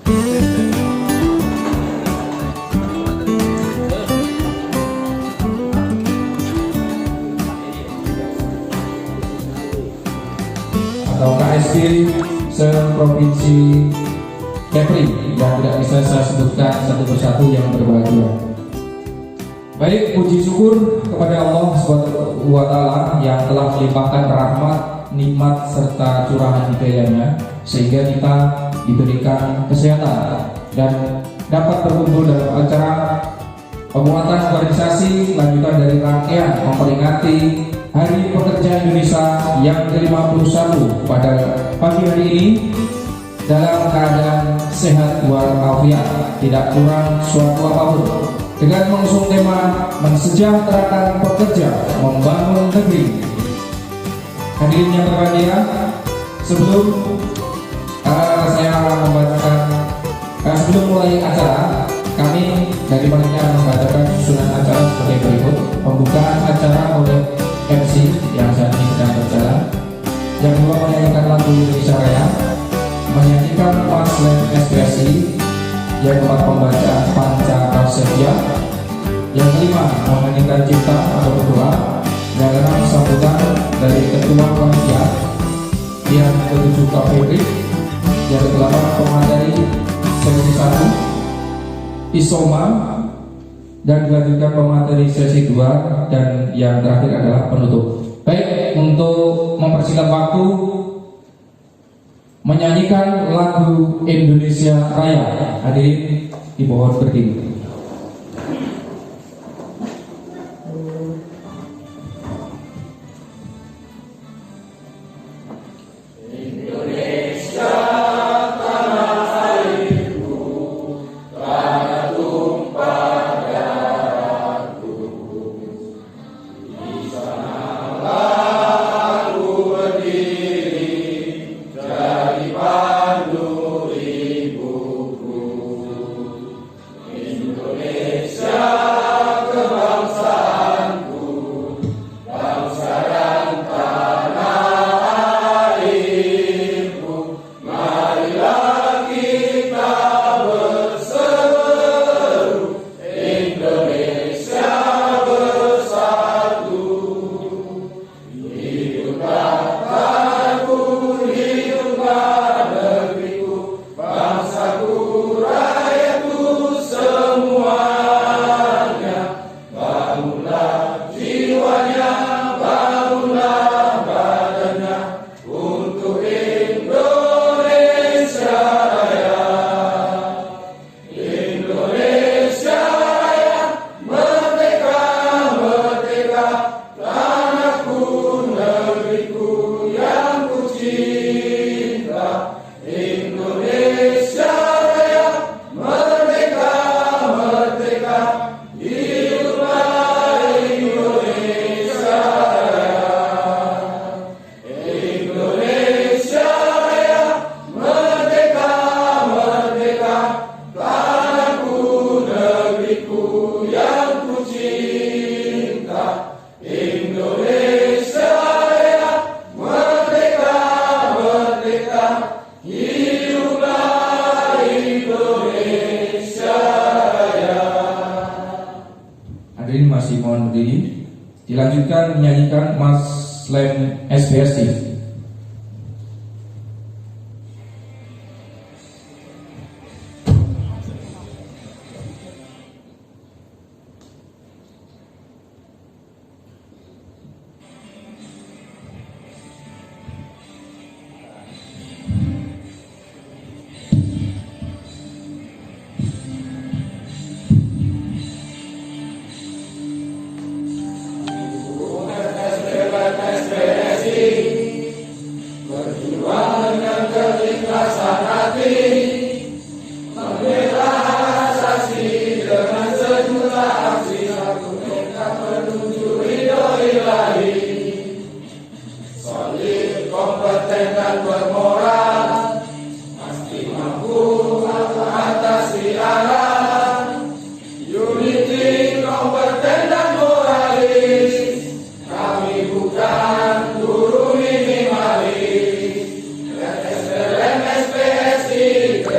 atau KSD se-Provinsi Kepri yang tidak bisa saya sebutkan satu persatu yang berbahagia. Baik, puji syukur kepada Allah Subhanahu wa Ta'ala yang telah melimpahkan rahmat, nikmat serta curahan hidayahnya sehingga kita diberikan kesehatan dan dapat berkumpul dalam acara penguatan organisasi lanjutan dari rangkaian memperingati Hari Pekerja Indonesia yang ke-51 pada pagi hari ini dalam keadaan sehat walafiat, tidak kurang suatu apapun, dengan mengusung tema mensejahterakan pekerja, membangun negeri. Hadirin yang berbahagia, sebelum saya membacakan sebelum mulai acara, kami dari panitia membacakan susunan acara sebagai berikut. Pembukaan acara oleh MC yang saat ini sedang berjalan, yang kedua menyanyikan lagu Indonesia Raya, menyanyikan Paslen SPSI, yang keempat pembacaan Pancakarya, yang kelima menyanyikan cipta atau berdoa, yang keenam sambutan dari ketua panitia, yang ketujuh KPP, yang kedelapan pemateri sesi 1 Isoma, dan dilanjutkan pemateri sesi 2, dan yang terakhir adalah penutup. Baik, untuk mempersingkat waktu, menyanyikan lagu Indonesia Raya, hadirin dimohon berdiri. Hadirin masih mohon berdiri. Dilanjutkan menyanyikan Paslen SPSI. SPSI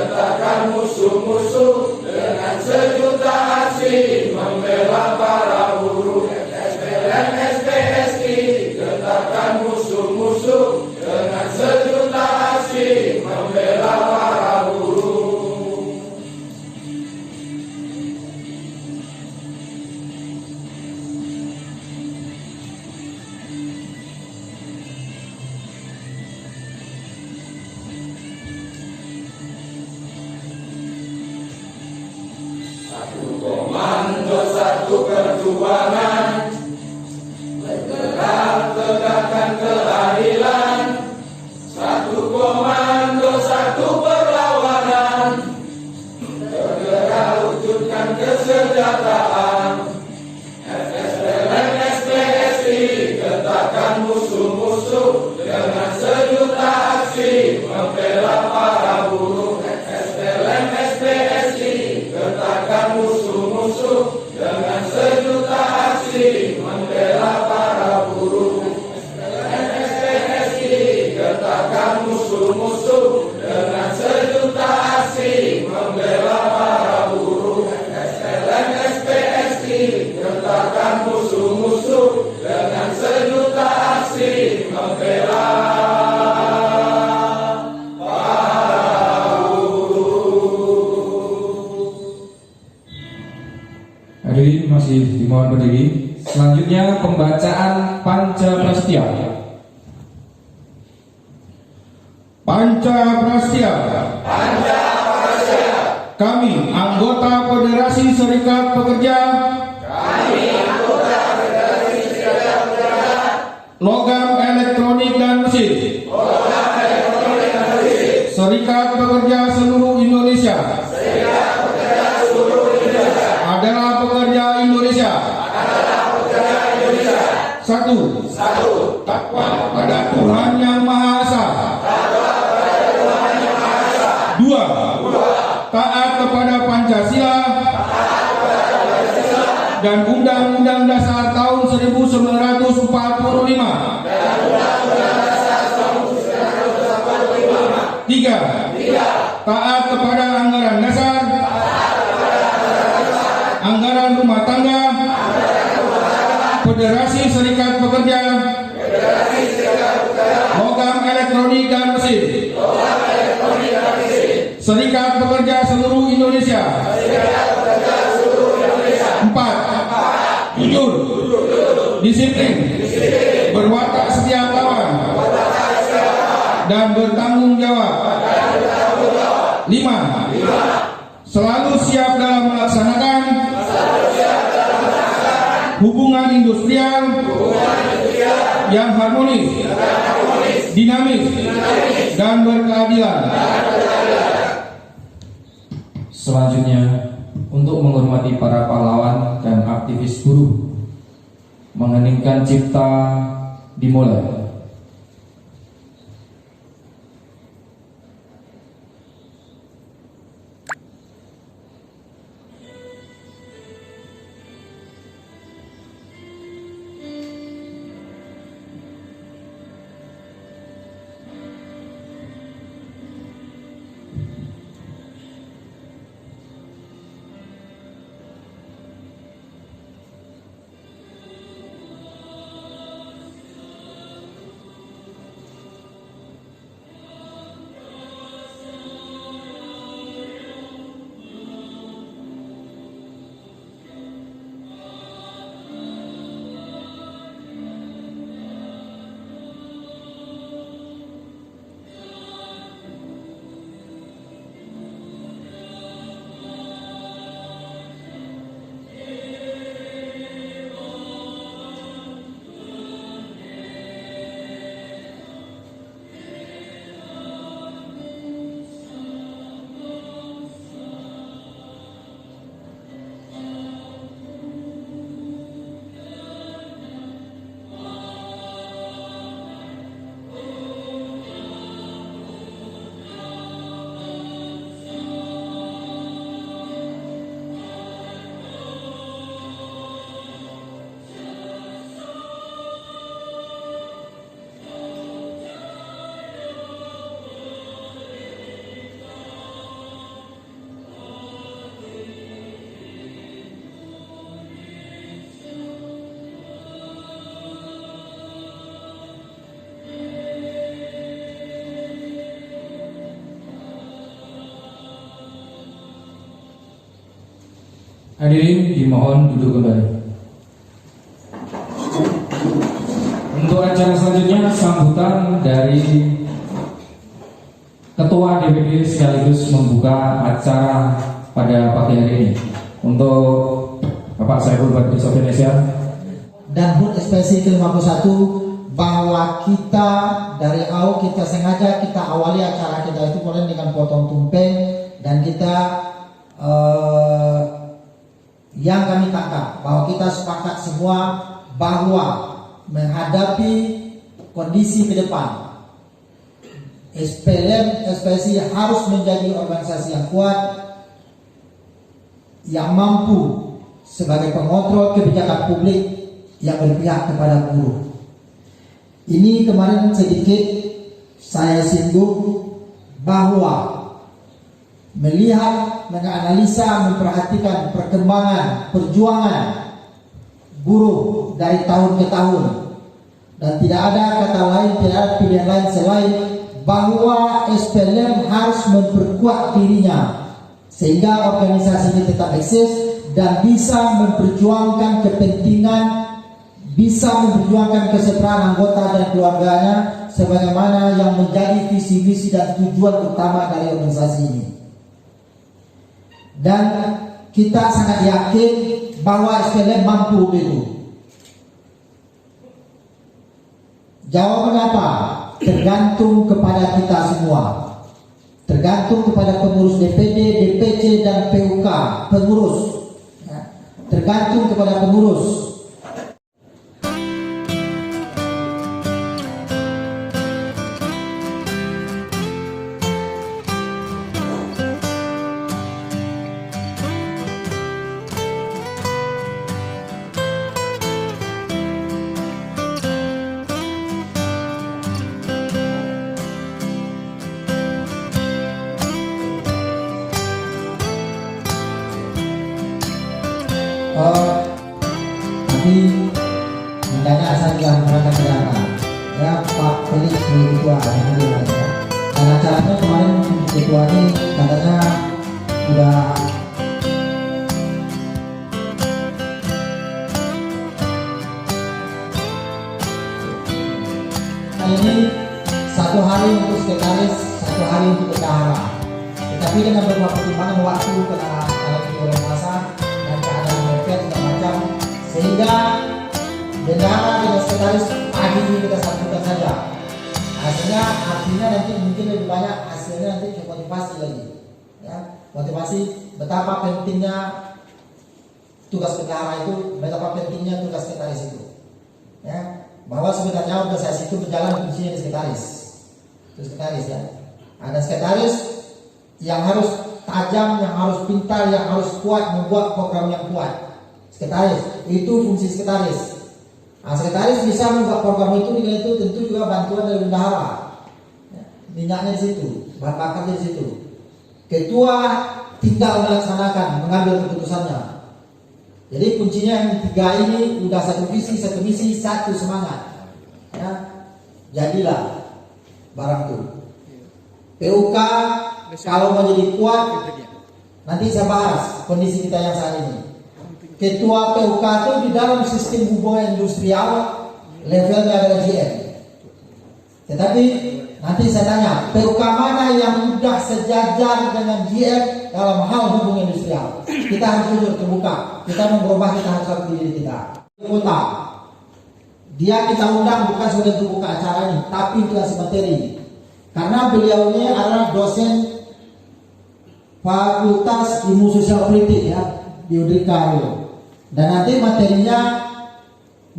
Gentakan musuh-musuh dengan sejuta aksi membela para buruh. SPLN SPSI gentakan musuh-musuh dengan sejuta aksi membela para buruh. Satu komando, satu perjuangan, bergerak tegakkan keadilan. Satu komando, satu perlawanan, bergerak wujudkan kesejahteraan. SPLN SPSI gentakan musuh-musuh dengan sejuta aksi membela para buruh. SPLN SPSI gentakan musuh-musuh dengan sejuta aksi membela para buruh. SPLN SPSI gentakan musuh-musuh dengan sejuta aksi membela para buruh. SPLN SPSI gentakan musuh-musuh dengan sejuta aksi membela Hadirin masih dimohon berdiri. Selanjutnya pembacaan Pancaprastya. Pancaprastya. Kami anggota Federasi Serikat Pekerja. Logam elektronik dan mesin. Serikat Pekerja seluruh Indonesia. Adalah pekerja Indonesia. Satu. Takwa pada Tuhan Yang Maha Esa. Dua. Taat kepada Pancasila dan Undang-Undang Dasar tahun 1945. Tiga. Taat kepada anggaran dasar, anggaran rumah tangga, Federasi Serikat Pekerja, logam elektronik dan mesin, Serikat Pekerja seluruh Indonesia. Empat. Jujur, disiplin, berwatak setiap lawan, dan bertanggung jawab. Lima. Selalu siap dalam melaksanakan hubungan industrial yang harmonis, dinamis, dan berkeadilan. Selanjutnya, untuk menghormati para pahlawan dan aktivis buruh, mengeningkan cipta dimulai. Hadirin dimohon duduk kembali. Untuk acara selanjutnya sambutan dari Ketua DPD sekaligus membuka acara pada pagi hari ini. Untuk Bapak Saiful Badri Sofianesia dan HUT ekspresi ke-51 bahwa kita dari awal kita sengaja kita awali acara kita itu mulai dengan potong tumpeng dan kita yang kami tangkap bahwa kita sepakat semua bahwa menghadapi kondisi ke depan SPLM ekspresi harus menjadi organisasi yang kuat yang mampu sebagai pengontrol kebijakan publik yang berpihak kepada buruh. Ini kemarin sedikit saya singgung bahwa melihat, menganalisa, memperhatikan perkembangan perjuangan buruh dari tahun ke tahun dan tidak ada kata lain, tidak ada pilihan lain selain bahwa SPLM harus memperkuat dirinya sehingga organisasi ini tetap eksis dan bisa memperjuangkan kepentingan, bisa memperjuangkan kesejahteraan anggota dan keluarganya sebagaimana yang menjadi visi misi dan tujuan utama dari organisasi ini. Dan kita sangat yakin bahwa SPLM mampu itu. Jawaban apa? Tergantung kepada kita semua. Tergantung kepada pengurus DPD, DPC dan PUK, pengurus. Tergantung kepada pengurus. Nanti mintanya saya juga merangkap ke belakang ya Pak Felix sebagai ketua ya. Dan acaranya kemarin ketua ini katanya udah ini 1 hari untuk sekretaris, 1 hari untuk bendahara. Tetapi dengan beberapa pertimbangan waktu karena di masa dan keadaan mepet segala macam, sehingga bendahara dan sekretaris pagi ini kita sambungkan saja. Hasilnya artinya nanti mungkin lebih banyak hasilnya nanti motivasi lagi, ya motivasi betapa pentingnya tugas bendahara itu, betapa pentingnya tugas sekretaris itu, ya bahwa sebenarnya organisasi itu berjalan fungsinya di sekretaris, itu sekretaris ya. Ada sekretaris yang harus tajam, yang harus pintar, yang harus kuat membuat program yang kuat. Sekretaris itu fungsi sekretaris. Nah, sekretaris bisa membuat program itu, dengan itu tentu juga bantuan dari bendahara. Ya, minyaknya di situ, bahan bakarnya di situ. Ketua tinggal melaksanakan, mengambil keputusannya. Jadi kuncinya yang 3 ini udah satu visi, satu misi, satu semangat. Ya, jadilah barang itu. PUK kalau mau jadi kuat, nanti saya bahas kondisi kita yang saat ini. Ketua PUK itu di dalam sistem hubungan industrial levelnya adalah GM. Tetapi nanti saya tanya, PUK mana yang sudah sejajar dengan GM dalam hal hubungan industrial? Kita harus jujur terbuka. Kita mengubah, kita harus akui diri kita. Kota, dia kita undang bukan sebagai untuk buka acara ini, tapi untuk kasih materi. Karena beliau ini adalah dosen Fakultas Ilmu Sosial Politik ya di UDK. Dan nanti materinya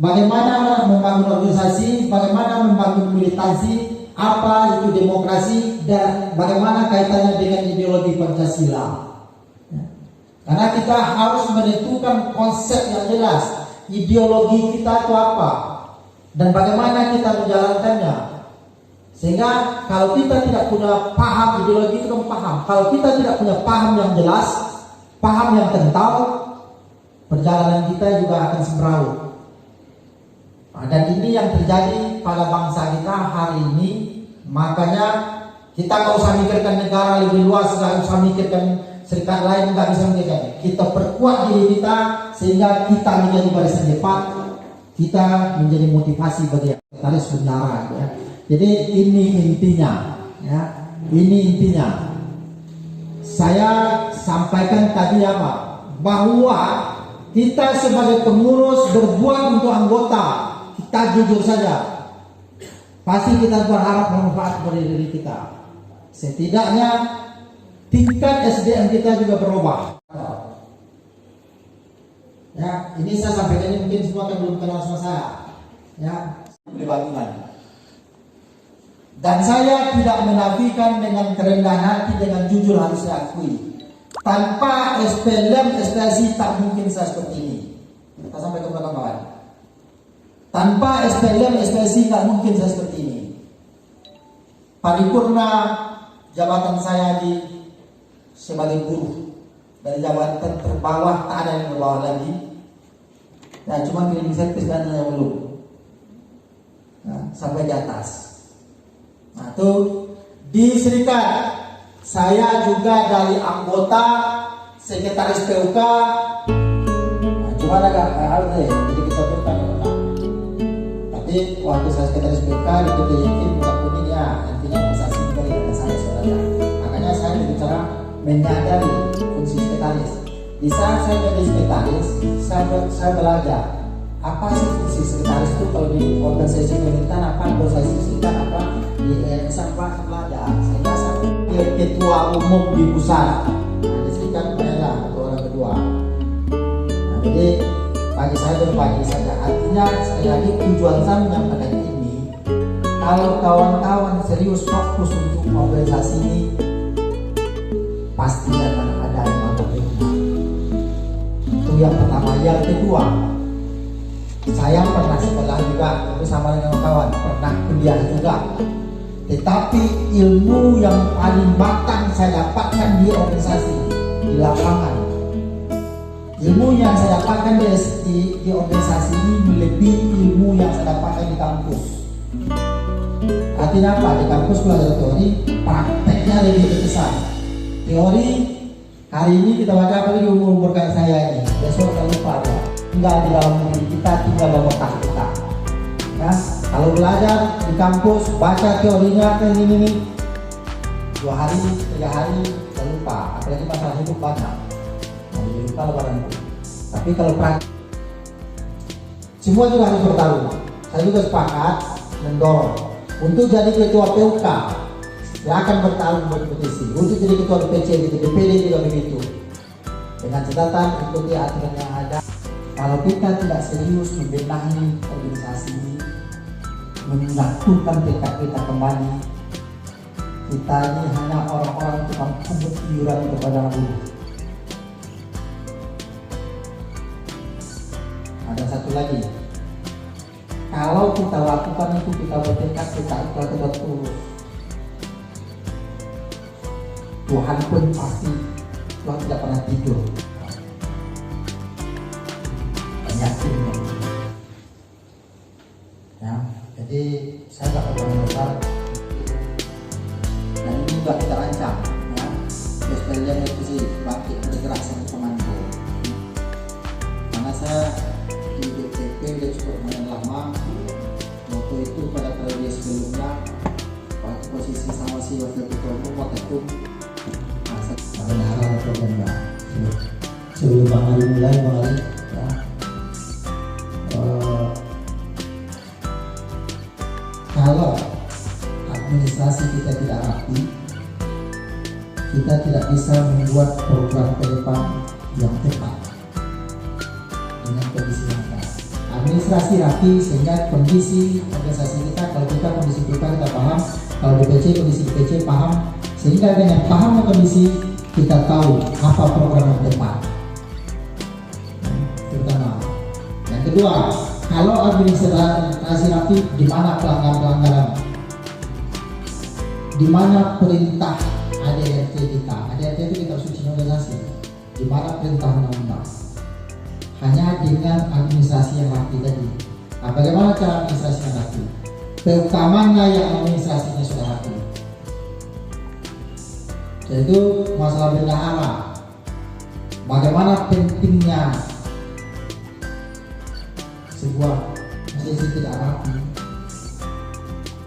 bagaimana membangun organisasi, bagaimana membangun militansi, apa itu demokrasi, dan bagaimana kaitannya dengan ideologi Pancasila. Karena kita harus menentukan konsep yang jelas, ideologi kita itu apa, dan bagaimana kita menjalankannya. Sehingga kalau kita tidak punya paham ideologi itu kan paham. Kalau kita tidak punya paham yang jelas, paham yang kental, perjalanan kita juga akan semeraut. Nah, dan ini yang terjadi pada bangsa kita hari ini. Makanya kita nggak usah mikirkan negara lebih luas, nggak usah mikirkan serikat lain nggak bisa menjaga. Kita perkuat diri kita sehingga kita menjadi barisan depan, kita menjadi motivasi bagi sekretaris bendahara. Ya. Jadi ini intinya, ya. Ini intinya. Saya sampaikan tadi apa? Bahwa kita sebagai pengurus berbuat untuk anggota, kita jujur saja. Pasti kita berharap manfaat dari diri kita. Setidaknya tingkat SDM kita juga berubah. Ya, ini saya sampaikan, ini mungkin semua kan belum kenal sama saya. Ya, bangunan. Dan saya tidak menafikan dengan kerendahan hati, dengan jujur harus saya akui. Tanpa SPLM, SPSI tak mungkin saya seperti ini. Kita sampai ke belakang kawan. Tanpa SPLM, SPSI tak mungkin saya seperti ini. Paripurna jabatan saya di sebagai guru, dari jabatan terbawah tak ada yang berbawah lagi. Nah, cuma cleaning service dan yang belum. Nah, sampai di atas. Nah, itu di serikat saya juga dari anggota sekretaris PUK. Nah, cuma agak harus deh, jadi kita bukan. Tapi waktu saya sekretaris PUK di PDIP bukan kuning ya, artinya bisa singkat dengan saya saudara. Makanya saya berbicara menyadari fungsi sekretaris. Di saat saya jadi sekretaris, saya belajar apa sih fungsi sekretaris itu kalau di organisasi pemerintahan, apa organisasi serikat, apa di apa belajar. Saya rasa ketua umum di pusat, nah, di serikat banyak atau orang kedua. Nah, jadi bagi saya berbagi saja. Artinya sekali lagi tujuan saya menyampaikan ini, kalau kawan-kawan serius fokus untuk organisasi ini, pasti akan ada yang benar. Itu yang pertama. Yang kedua, saya pernah sekolah juga bersama dengan kawan, pernah kuliah juga. Tetapi ilmu yang paling matang saya dapatkan di organisasi, di lapangan. Ilmu yang saya dapatkan di organisasi ini melebihi ilmu yang saya dapatkan di kampus. Artinya apa? Di kampus belajar teori, prakteknya lebih besar. Teori hari ini kita baca apalagi umur kayak saya ini, besok kita lupa aja. Tinggal di dalam diri kita, tinggal dalam otak kita. Ya, kalau belajar di kampus, baca teorinya kan ini 2 hari, 3 hari, kita lupa. Apalagi masalah hidup banyak. Jadi lupa lebaranku. Tapi kalau praktik, semua juga harus bertarung. Saya juga sepakat mendorong untuk jadi ketua PUK. Silakan bertarung berkompetisi. Untuk jadi ketua DPC, gitu, DPD juga begitu. Dengan catatan ikuti aturan yang ada. Kalau kita tidak serius membenahi organisasi ini, menyatukan tekad kita kembali, kita ini hanya orang-orang tukang pungut iuran kepada buruh. Ada satu lagi, kalau kita lakukan itu, kita bertekad, kita ikhlas, kita tulus, Tuhan pun pasti, Tuhan tidak pernah tidur. Yakinnya. Ya, jadi saya tak berani besar, dan ini juga kita rancang. Ya, SPLM itu sih bangkit bergerak sebagai komando. Karena saya di DPP udah cukup lumayan lama. Waktu itu pada periode sebelumnya, waktu posisi sama si wakil ketua umum waktu itu, saya programnya. Sebelum Bang Ali mulai, Bang Ali, ya. Kalau administrasi kita tidak rapi, kita tidak bisa membuat program ke depan yang tepat dengan kondisi yang ada. Administrasi rapi sehingga kondisi organisasi kita, kalau kita kondisi kita paham, kalau DPC kondisi DPC paham, sehingga dengan paham kondisi kita tahu apa program yang tepat. Pertama. Yang kedua, kalau administrasi rapi, di mana pelanggaran, di mana perintah ADRT kita, ADRT itu kita suci organisasi, di mana perintah undang-undang. Hanya dengan administrasi yang rapi tadi. Nah, bagaimana cara administrasi yang rapi? Terutamanya yang administrasinya sudah rapi. Yaitu masalah bendahara. bagaimana pentingnya sebuah organisasi tidak rapi,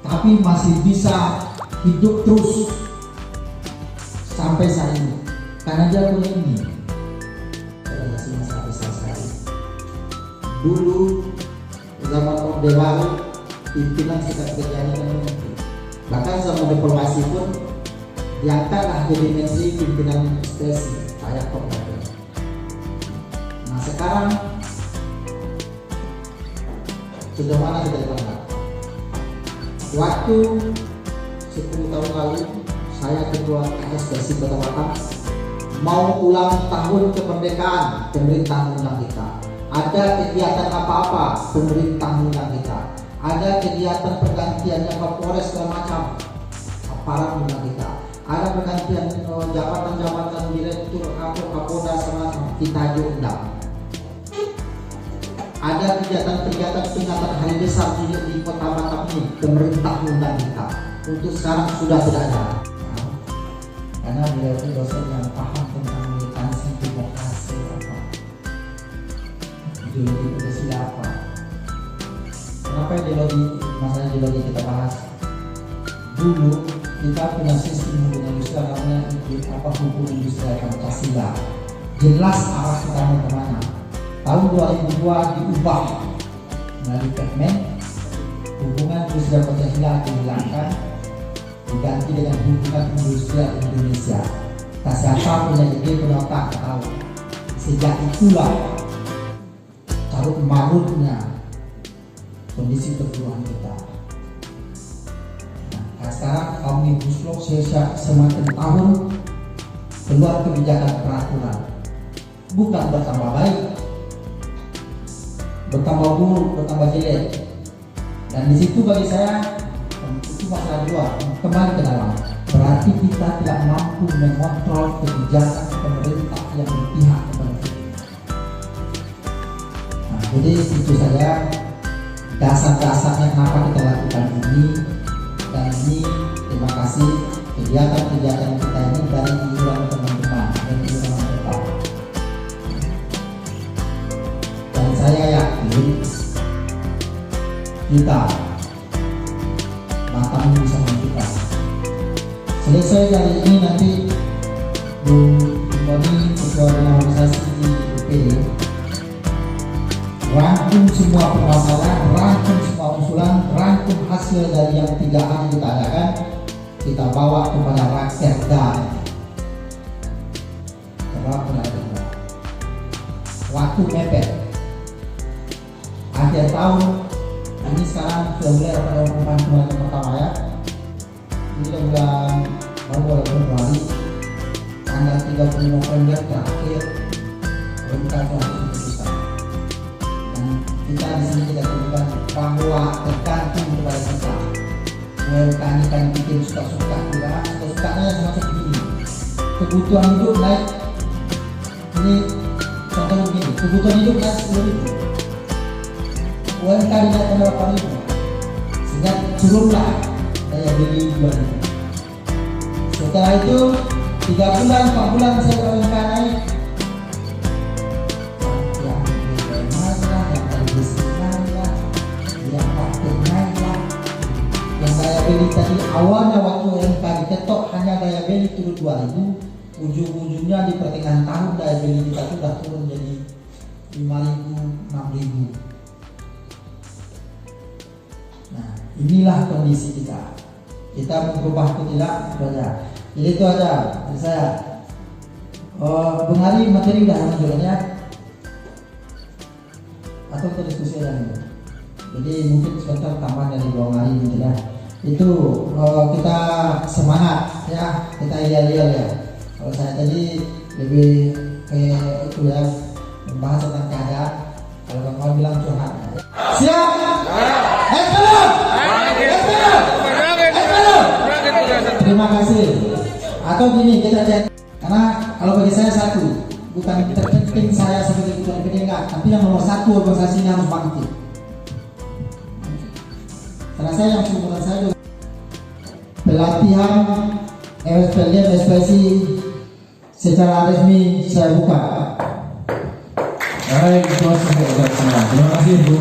tapi masih bisa hidup terus sampai saat ini, karena dia punya ini organisasi sangat besar sekali. Dulu zaman Orde Baru pimpinan Serikat Pekerja Indonesia, bahkan zaman reformasi pun diangkatlah jadi menteri pimpinan ekspresi kayak Kopdar. Nah sekarang sudah mana kita dianggap? Waktu 10 tahun lalu saya ketua KSPSI Kota Batam mau ulang tahun kemerdekaan, pemerintah mengundang kita. Ada kegiatan apa-apa, pemerintah mengundang kita. Ada kegiatan pergantiannya Kapolres segala macam, aparat mengundang kita. Ada pergantian jabatan-jabatan direktur atau Kapolda segala macam, kita diundang. Ada kegiatan-kegiatan peringatan hari besar di Kota Batam ini, pemerintah mengundang kita. Untuk sekarang sudah tidak ada. Karena beliau itu dosen yang paham tentang militansi demokrasi apa, ideologi Pancasila apa. Kenapa ideologi, masalah ideologi kita bahas? Dulu kita punya sistem hukum industrial namanya hukum industrial Pancasila. Jelas arah kita mau kemana. Tahun 2002 diubah melalui Permen, hubungan industrial Pancasila dihilangkan, diganti dengan hubungan industrial Indonesia. Tak siapa punya ide punya otak tahu. Sejak itulah carut marutnya kondisi perjuangan kita. Nah, sekarang Omnibus Law semakin tahun keluar kebijakan peraturan, bukan bertambah baik, bertambah buruk, bertambah jelek. Dan di situ bagi saya itu masalah dua, kembali ke dalam. Berarti kita tidak mampu mengontrol kebijakan pemerintah yang berpihak kepada kita. Nah, jadi itu saja dasar-dasarnya kenapa kita lakukan ini. Dan ini terima kasih kegiatan-kegiatan kita ini dari iuran teman-teman dan iuran tetap. Dan saya yakin kita Batam bisa menentukan. Selesai dari ini nanti Bu Boni ketua organisasi di UPD rangkum semua permasalahan, rangkum semua usulan, rangkum hasil dari yang 3 hari kita adakan, kita bawa kepada rakyat dan waktu mepet akhir tahun ini. Sekarang sudah mulai pada pengumuman bulan pertama ya, ini sudah bulan baru Februari, tanggal 30 November terakhir UMK harus diputuskan. Dan kita di sini kita tunjukkan bahwa tergantung kepada kita. UMK ini kan bikin suka-suka juga, suka-sukanya semacam begini. Kebutuhan hidup naik, ini contoh begini, kebutuhan hidup naik 10.000. UMK dinaikkan 8.000, sehingga turunlah daya beli 2.000. Setelah itu 3 bulan, 4 bulan saya UMK naik, yang BBM naik lah, yang LBC naik lah, yang paket naik lah. Yang daya beli tadi awalnya waktu UMK diketok hanya daya beli turun 2.000, ujung-ujungnya di pertengahan tahun daya beli kita sudah turun jadi 5.000, 6.000. Nah, inilah kondisi kita. Kita berubah atau tidak, itu aja. Jadi itu aja dari saya. Bung Ali, materi udah muncul ya? Atau kita diskusi aja nih? Jadi mungkin sebentar tambahan dari Bung Ali gitu ya. Itu kita semangat ya, kita ideal ya. Kalau saya tadi lebih kayak itu ya, membahas tentang keadaan. Kalau Bang Ali bilang curhat. Siap? Terima kasih. Atau gini kita cek, karena kalau bagi saya satu, bukan terpenting saya sebagai ketua DPD enggak, tapi yang nomor 1 organisasi ini harus bangkit. Karena saya yang seumuran saya juga pelatihan SPLD, SPSI secara resmi saya buka. Baik, itu semua. Terima kasih Bu.